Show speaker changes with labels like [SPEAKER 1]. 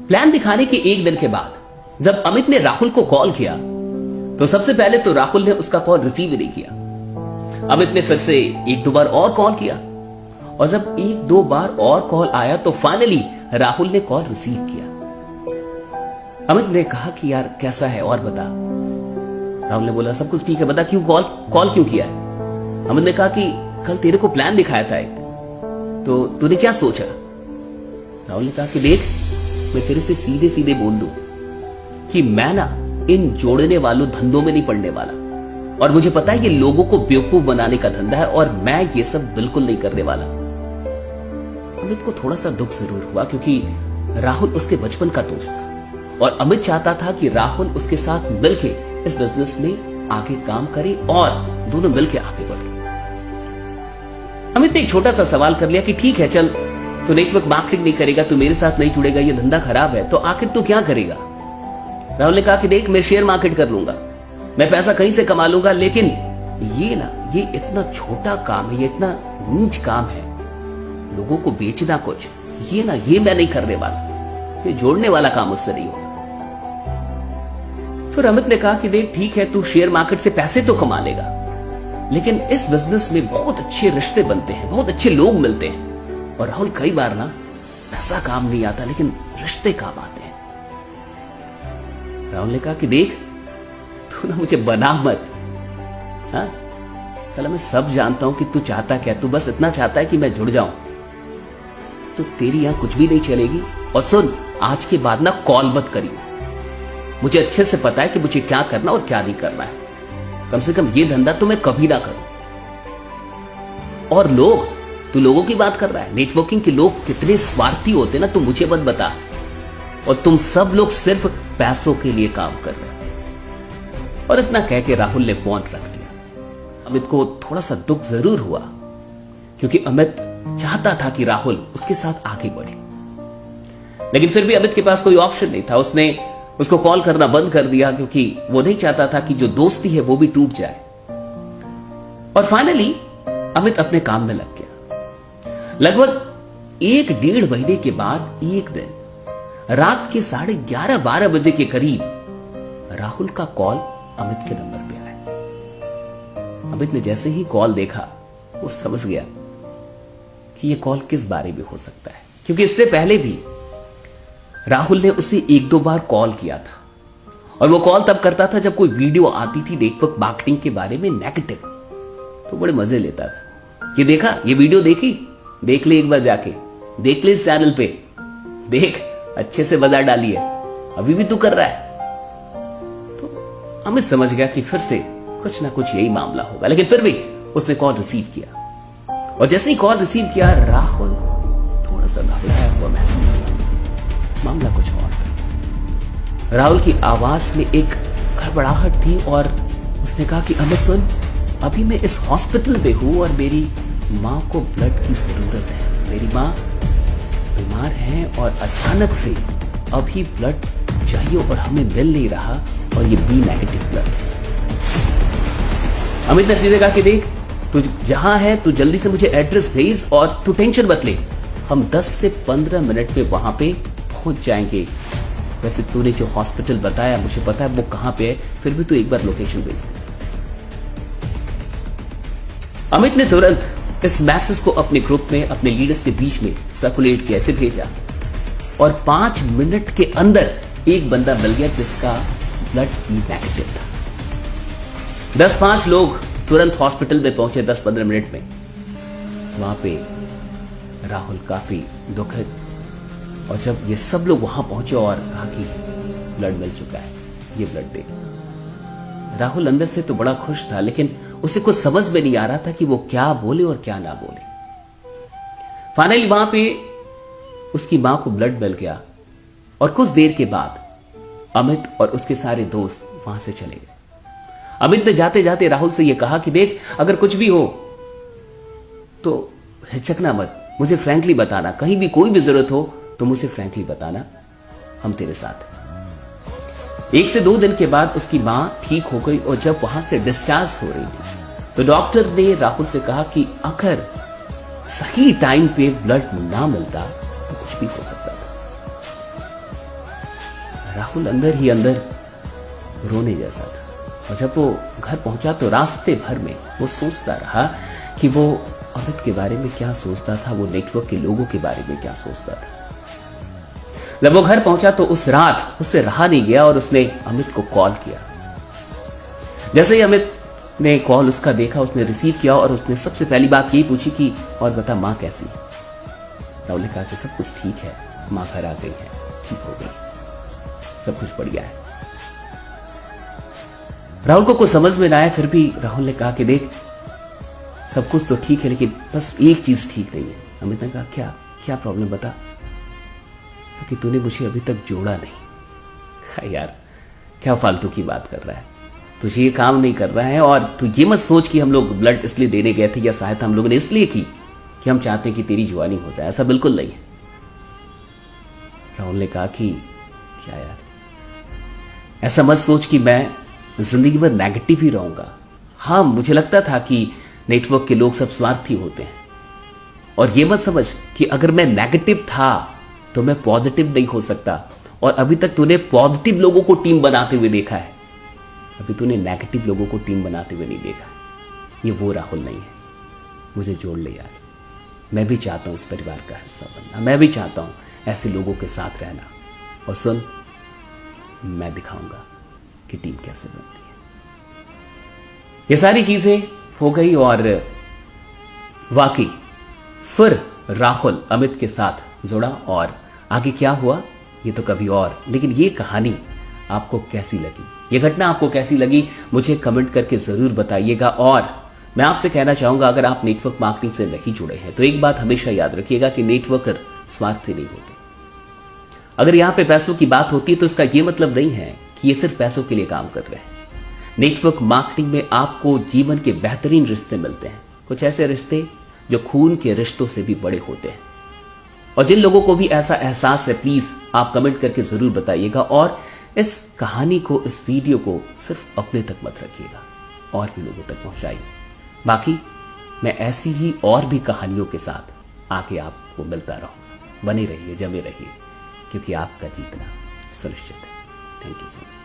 [SPEAKER 1] Plan दिखाने के एक दिन के बाद जब अमित ने राहुल को कॉल किया तो सबसे पहले तो राहुल ने उसका कॉल रिसीव ही नहीं किया। अमित ने फिर से एक दो बार और कॉल किया और जब एक दो बार और कॉल आया तो फाइनली राहुल ने कॉल रिसीव किया। अमित ने कहा कि यार कैसा है और बता। राहुल ने बोला सब कुछ ठीक है, बता क्यों कॉल क्यों किया है। अमित ने कहा कि कल तेरे को प्लान दिखाया था एक, तो तूने क्या सोचा। राहुल ने कहा कि देख मैं तेरे से सीधे सीधे बोल दूं कि मैं ना इन जोड़ने वालों धंधों में नहीं पड़ने वाला और मुझे पता है ये लोगों को बेवकूफ बनाने का धंधा है और मैं ये सब बिल्कुल नहीं करने वाला। अमित को थोड़ा सा दुख जरूर हुआ क्योंकि राहुल उसके बचपन का दोस्त था और अमित चाहता था कि राहुल उसके साथ मिलके इस बिजनेस में आगे काम करे और दोनों मिलके आगे बढ़े। अमित ने एक छोटा सा सवाल कर लिया कि ठीक है चल तू नेटवर्क मार्केटिंग नहीं करेगा, तू मेरे साथ नहीं जुड़ेगा, ये धंधा खराब है, तो आखिर तू क्या करेगा। राहुल ने कहा कि देख मैं शेयर मार्केट कर लूंगा, मैं पैसा कहीं से कमा लूंगा, लेकिन ये इतना छोटा काम है, ये इतना नीच काम है, लोगों को बेचना कुछ, ये मैं नहीं करने वाला, ये जोड़ने वाला काम मुझसे नहीं होगा। फिर अमित ने कहा कि देख ठीक है तू शेयर मार्केट से पैसे तो कमा लेगा, लेकिन इस बिजनेस में बहुत अच्छे रिश्ते बनते हैं, बहुत अच्छे लोग मिलते हैं और राहुल कई बार ना पैसा काम नहीं आता लेकिन रिश्ते काम आते हैं। राहुल ने कहा कि देख तू ना मुझे बना मत, हाँ साला मैं सब जानता हूं कि तू चाहता क्या, तू बस इतना चाहता है कि मैं जुड़ जाऊं, तो तेरी यहां कुछ भी नहीं चलेगी। और सुन आज के बाद ना कॉल मत करियो, मुझे अच्छे से पता है कि मुझे क्या करना और क्या नहीं करना है, कम से कम ये धंधा तो मैं कभी ना करूं। और तू लोगों की बात कर रहा है, नेटवर्किंग के लोग कितने स्वार्थी होते ना, तू मुझे मत बता, और तुम सब लोग सिर्फ पैसों के लिए काम कर रहे हो। और इतना कह के राहुल ने फोन रख दिया। अमित को थोड़ा सा दुख जरूर हुआ क्योंकि अमित चाहता था कि राहुल उसके साथ आगे बढ़े, लेकिन फिर भी अमित के पास कोई ऑप्शन नहीं था। उसने उसको कॉल करना बंद कर दिया क्योंकि वो नहीं चाहता था कि जो दोस्ती है वो भी टूट जाए। और फाइनली अमित अपने काम में लग गया। लगभग 1-1.5 महीने के बाद एक दिन रात के 11:30-12 बजे के करीब राहुल का कॉल अमित के नंबर पे आया। अमित ने जैसे ही कॉल देखा वो समझ गया कि ये कॉल किस बारे में हो सकता है, क्योंकि इससे पहले भी राहुल ने उसे 1-2 बार कॉल किया था और वो कॉल तब करता था जब कोई वीडियो आती थी नेटवर्क मार्केटिंग के बारे में नेगेटिव, तो बड़े मजे लेता था। ये देखा, ये वीडियो देखी, देख ले एक बार जाके, देख ले इस चैनल पे, देख अच्छे से बाजार डाली है, अभी भी तू कर रहा है। तो अमित समझ गया कि फिर से कुछ ना कुछ यही मामला होगा, लेकिन फिर भी उसने कॉल रिसीव किया और जैसे ही कॉल रिसीव किया राहुल थोड़ा सा घबराया हुआ महसूस हुआ। मामला कुछ और था। राहुल की आवाज में एक गड़बड़ाहट थी और उसने कहा कि अमित सुन, अभी मैं इस हॉस्पिटल में हूं और मेरी मां को ब्लड की जरूरत है, मेरी मां बीमार है और अचानक से अभी ब्लड चाहिए और हमें मिल नहीं रहा और ये बी नेगेटिव ब्लड है। अमित ने सीधे कहा कि देख तू जहां है तू जल्दी से मुझे एड्रेस भेज और तू टेंशन मत ले, हम 10 से 15 मिनट में वहां पे पहुंच जाएंगे। वैसे तूने जो हॉस्पिटल बताया मुझे पता है वो कहां पे है, फिर भी तू एक बार लोकेशन भेज दे। अमित ने तुरंत इस मैसेज को अपने ग्रुप में अपने लीडर्स के बीच में सर्कुलेट किया, ऐसे भेजा और 5 मिनट के अंदर एक बंदा मिल गया जिसका ब्लड नेगेटिव था। 10-5 लोग तुरंत हॉस्पिटल में पहुंचे 10-15 मिनट में। वहां पे राहुल काफी दुखद, और जब ये सब लोग वहां पहुंचे और कहा कि ब्लड मिल चुका है, ये ब्लड दे, राहुल अंदर से तो बड़ा खुश था, लेकिन उसे कुछ समझ में नहीं आ रहा था कि वो क्या बोले और क्या ना बोले। फाइनली वहां पे उसकी मां को ब्लड मिल गया और कुछ देर के बाद अमित और उसके सारे दोस्त वहां से चले गए। अमित ने जाते जाते राहुल से यह कहा कि देख अगर कुछ भी हो तो हिचकना मत, मुझे फ्रैंकली बताना, कहीं भी कोई भी जरूरत हो तो मुझे फ्रैंकली बताना, हम तेरे साथ हैं। 1 से 2 दिन के बाद उसकी मां ठीक हो गई और जब वहां से डिस्चार्ज हो रही थी तो डॉक्टर ने राहुल से कहा कि अगर सही टाइम पे ब्लड ना मिलता तो कुछ भी हो सकता था। राहुल अंदर ही अंदर रोने जैसा था। और जब वो घर पहुंचा तो रास्ते भर में वो सोचता रहा कि वो अमित के बारे में क्या सोचता था, वो नेटवर्क के लोगों के बारे में क्या सोचता था। जब वो घर पहुंचा तो उस रात उससे रहा नहीं गया और उसने अमित को कॉल किया। जैसे ही अमित ने कॉल उसका देखा, उसने रिसीव किया और उसने सबसे पहली बात यही पूछी कि और बता मां कैसी है। राहुल ने कहा कि सब कुछ ठीक है, मां घर आ गई है, ठीक हो गई, सब कुछ बढ़िया है। राहुल को कुछ समझ में ना आया, फिर भी राहुल ने कहा कि देख सब कुछ तो ठीक है लेकिन बस एक चीज ठीक नहीं है। अमित ने कहा क्या क्या प्रॉब्लम बता। कि तूने मुझे अभी तक जोड़ा नहीं। यार क्या फालतू की बात कर रहा है, तुझे ये काम नहीं कर रहा है। और तू ये मत सोच कि हम लोग ब्लड इसलिए देने गए थे या सहायता हम लोगों ने इसलिए की कि हम चाहते हैं कि तेरी जुआनी हो जाए, ऐसा बिल्कुल नहीं है। राहुल ने कहा कि क्या यार, ऐसा मत सोच कि मैं जिंदगी भर नेगेटिव ही रहूंगा। हाँ, मुझे लगता था कि नेटवर्क के लोग सब स्वार्थी होते हैं, और ये मत समझ कि अगर मैं नेगेटिव था तो मैं पॉजिटिव नहीं हो सकता। और अभी तक तूने पॉजिटिव लोगों को टीम बनाते हुए देखा है, अभी तूने नेगेटिव लोगों को टीम बनाते हुए नहीं देखा। ये वो राहुल नहीं है। मुझे जोड़ ले यार, मैं भी चाहता हूं इस परिवार का हिस्सा बनना, मैं भी चाहता हूं ऐसे लोगों के साथ रहना। और सुन, मैं दिखाऊंगा कि टीम कैसे बनती है। ये सारी चीजें हो गई और वाकई फिर राहुल अमित के साथ जुड़ा। और आगे क्या हुआ ये तो कभी और। लेकिन ये कहानी आपको कैसी लगी, ये घटना आपको कैसी लगी, मुझे कमेंट करके जरूर बताइएगा। और मैं आपसे कहना चाहूंगा, अगर आप नेटवर्क मार्केटिंग से नहीं जुड़े हैं तो एक बात हमेशा याद रखिएगा कि नेटवर्कर स्वार्थी नहीं होते। अगर यहां पे पैसों की बात होती है तो इसका यह मतलब नहीं है कि ये सिर्फ पैसों के लिए काम कर रहे हैं। नेटवर्क मार्केटिंग में आपको जीवन के बेहतरीन रिश्ते मिलते हैं, कुछ ऐसे रिश्ते जो खून के रिश्तों से भी बड़े होते हैं। और जिन लोगों को भी ऐसा एहसास है, प्लीज आप कमेंट करके जरूर बताइएगा। और इस कहानी को, इस वीडियो को सिर्फ अपने तक मत रखिएगा, और भी लोगों तक पहुंचाइए। बाकी मैं ऐसी ही और भी कहानियों के साथ आगे आपको मिलता रहूंगा। बने रहिए, जमे रहिए, क्योंकि आपका जीतना सुनिश्चित है। Thank you so much.